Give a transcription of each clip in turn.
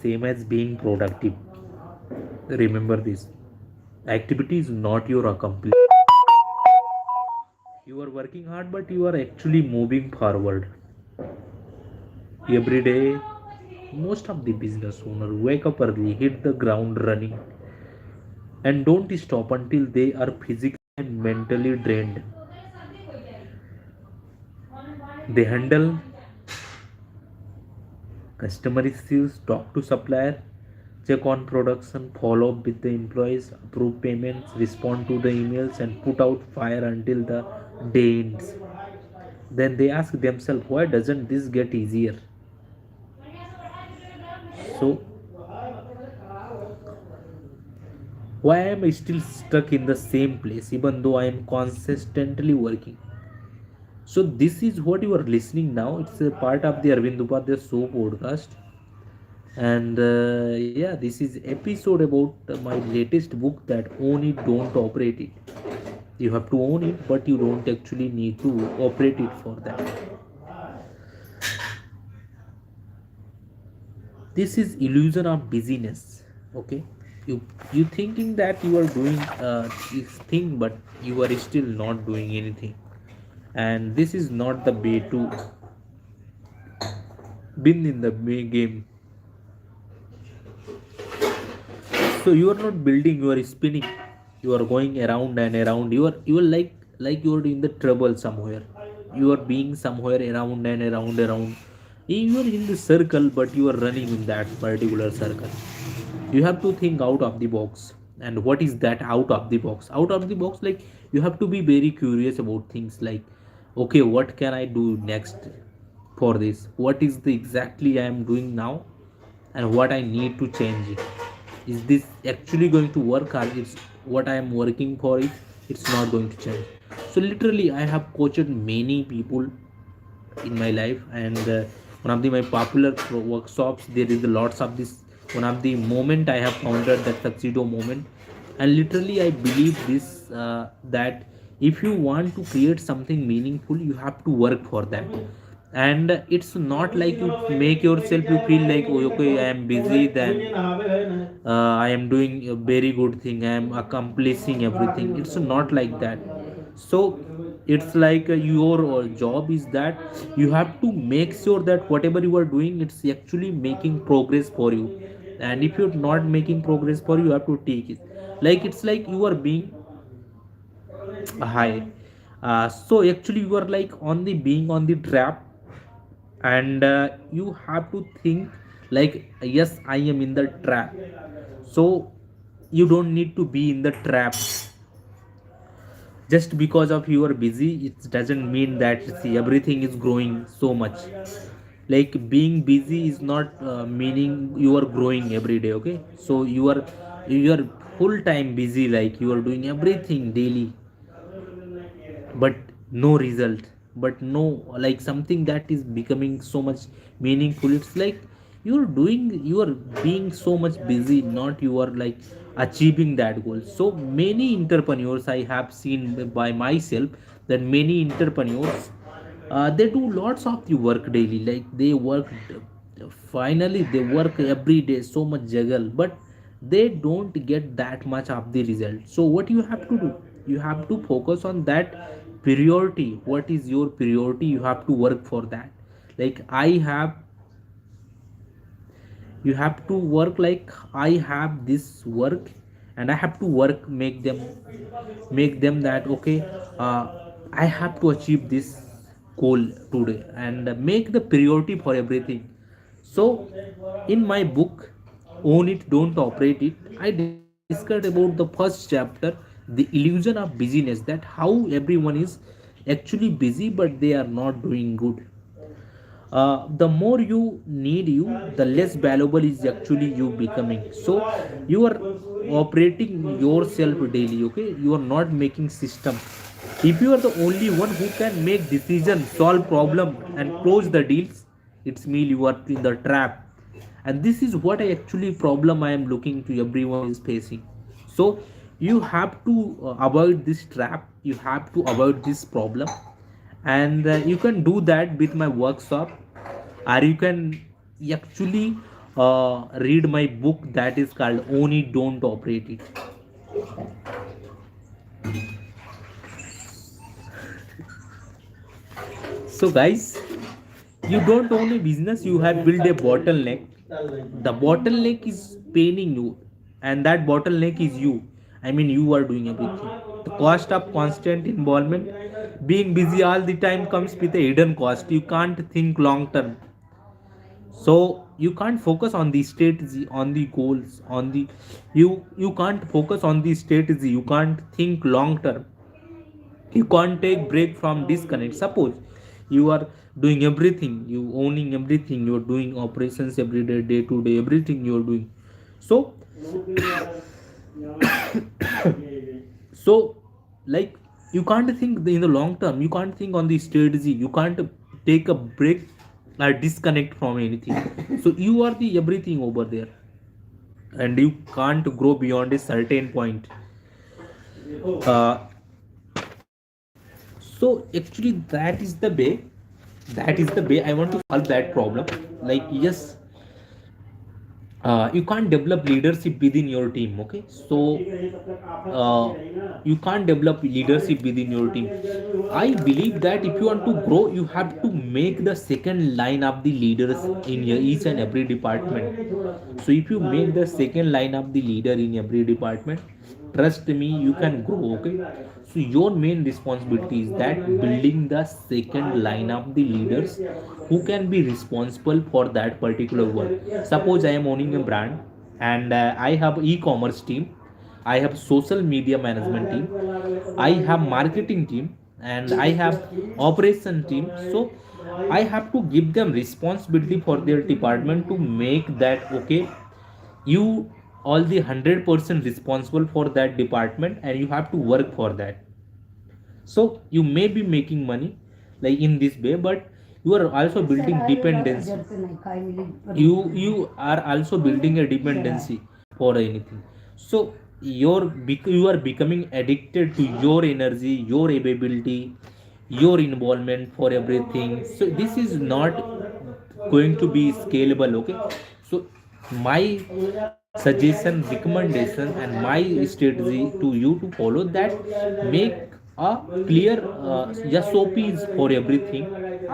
same as being productive. Remember this. Activity is not your accomplishment. You are working hard, but you are actually moving forward. Every day, most of the business owners wake up early, hit the ground running, and don't stop until they are physically and mentally drained. They handle customer issues, talk to supplier, check on production, follow up with the employees, approve payments, respond to the emails, and put out fire until the day ends. Then they ask themselves, why doesn't this get easier? So, why am I still stuck in the same place even though I am consistently working? So, this is what you are listening now. It's a part of the Arvind Upadhyay show podcast. And yeah, this is episode about my latest book, that own it, don't operate it. You have to own it, but you don't actually need to operate it for that. This is illusion of busyness. Okay, you thinking that you are doing this thing, but you are still not doing anything. And this is not the way to win in the game. So you are not building, you are spinning. You are going around and around. You are like you are in the trouble somewhere. You are being somewhere around and around. You are in the circle, but you are running in that particular circle. You have to think out of the box. And what is that out of the box? Out of the box, like, you have to be very curious about things like, okay, what can I do next for this? What is the exactly I am doing now, and what I need to change it? Is this actually going to work, or it's what I am working for it, it's not going to change? So literally I have coached many people in my life, and one of the my popular workshops, there is lots of this. One of the moment I have founded that tuxedo moment. And literally I believe this, that if you want to create something meaningful, you have to work for that. And it's not like you make yourself you feel like, oh, okay, I am busy, then I am doing a very good thing, I am accomplishing everything. It's not like that. So it's like, your job is that you have to make sure that whatever you are doing, it's actually making progress for you. And if you're not making progress for you, you have to take it. Like, it's like you are being high. So actually you are like on the being on the trap. And you have to think like, yes, I am in the trap. So you don't need to be in the trap. Just because of you are busy, it doesn't mean that, see, everything is growing so much. Like, being busy is not meaning you are growing every day. Okay, so you are full time busy, like you are doing everything daily, but no result. But no, like, something that is becoming so much meaningful. It's like you are being so much busy, not you are like achieving that goal. So many entrepreneurs I have seen by myself, that many entrepreneurs, they do lots of the work daily, like they work, finally they work every day, so much juggle, but they don't get that much of the result. So what you have to do, you have to focus on that priority. What is your priority? You have to work for that. Like, you have to work like, I have this work, and I have to work, make them that, okay, uh, I have to achieve this goal today, and make the priority for everything. So in my book, own it, don't operate it, I discussed about the first chapter, the illusion of busyness, that how everyone is actually busy but they are not doing good. The more you need you, the less valuable is actually you becoming. So you are operating yourself daily. Okay, you are not making system. If you are the only one who can make decisions, solve problem, and close the deals, it's mean you are in the trap. And this is what I actually problem I am looking to everyone is facing. So you have to avoid this trap, you have to avoid this problem. And you can do that with my workshop, or you can actually read my book that is called Own It, Don't Operate It. So, guys, you don't own a business, you have built a bottleneck. The bottleneck is paining you, and that bottleneck is you. I mean, you are doing everything. The cost of constant involvement, being busy all the time, comes with a hidden cost. You can't think long term. So you can't focus on the strategy, on the goals, on the you can't focus on the strategy, you can't think long term, you can't take break from disconnect. Suppose you are doing everything, you owning everything, you're doing operations every day, day to day, everything you're doing. So so like you can't think in the long term, you can't think on the strategy, you can't take a break or disconnect from anything. So you are the everything over there, and you can't grow beyond a certain point. uh, so actually that is the way I want to solve that problem. Like, yes, you can't develop leadership within your team. Okay, so uh, you can't develop leadership within your team. I believe that if you want to grow, you have to make the second line of the leaders in your each and every department. So if you make the second line of the leader in every department, trust me, you can grow. Okay, so your main responsibility is that building the second line of the leaders who can be responsible for that particular work. Suppose I am owning a brand, and I have e-commerce team, I have social media management team, I have marketing team, and I have operation team. So I have to give them responsibility for their department to make that okay. You all the 100% responsible for that department, and you have to work for that. So you may be making money like in this way, but you are also building dependency. You are also building a dependency for anything. So you are becoming addicted to your energy, your ability, your involvement for everything. So this is not going to be scalable. Okay, so my suggestion, recommendation, and my strategy to you to follow that: make a clear SOPs for everything,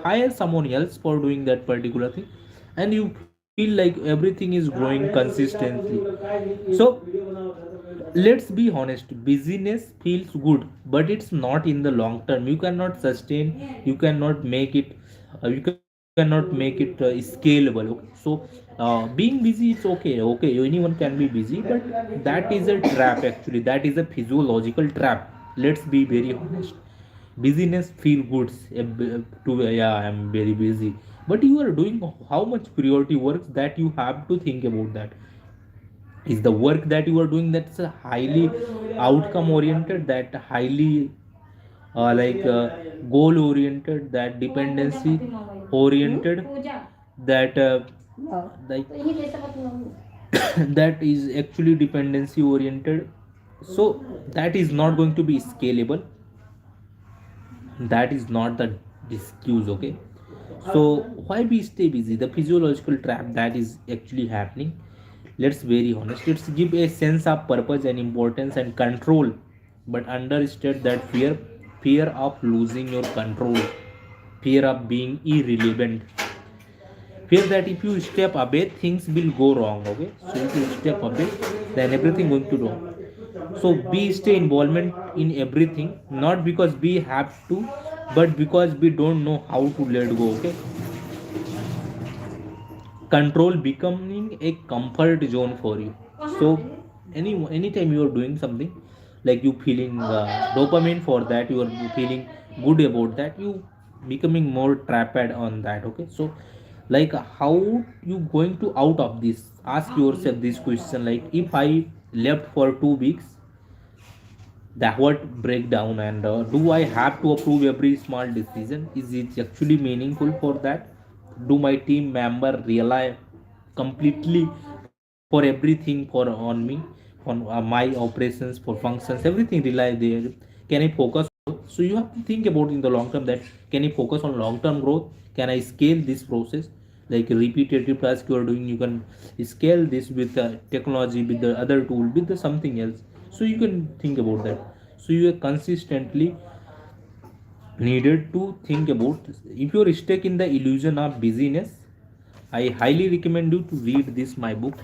hire someone else for doing that particular thing, and you feel like everything is growing consistently. So let's be honest, busyness feels good, but it's not in the long term. You cannot sustain, you cannot make it, you cannot make it scalable. Okay, so being busy, it's okay, anyone can be busy, but that is a trap. Actually, that is a physiological trap. Let's be very honest. Busyness feel good to, yeah, I'm very busy, but you are doing how much priority works, that you have to think about that. Is the work that you are doing that's a highly outcome oriented, that highly goal oriented, that dependency oriented, that like that is actually dependency oriented. So that is not going to be scalable, that is not the excuse. Okay, so why we stay busy, the physiological trap that is actually happening. Let's very honest, it's give a sense of purpose and importance and control, but understate that fear of losing your control, fear of being irrelevant, fear that if you step away things will go wrong. Okay, so if you step away, then everything going to wrong. So we stay involvement in everything, not because we have to, but because we don't know how to let go. Okay, control becoming a comfort zone for you. So anytime you are doing something, like you feeling dopamine for that, you are feeling good about that, you becoming more trapped on that. Okay, so like how you going to out of this? Ask yourself this question, like if I left for 2 weeks, that what breakdown, and do I have to approve every small decision? Is it actually meaningful for that? Do my team member rely completely for everything for on me, on my operations, for functions, everything rely there? Can I focus? So you have to think about in the long term, that can I focus on long term growth, can I scale this process? like a repetitive task you are doing, you can scale this with the technology, with the other tool, with the something else. So you can think about that. So you are consistently needed to think about this. If you are stuck in the illusion of busyness, I highly recommend you to read this my book.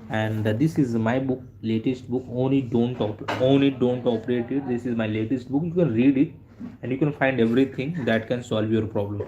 And this is my book, latest book, own it, don't operate it. This is my latest book. You can read it and you can find everything that can solve your problem.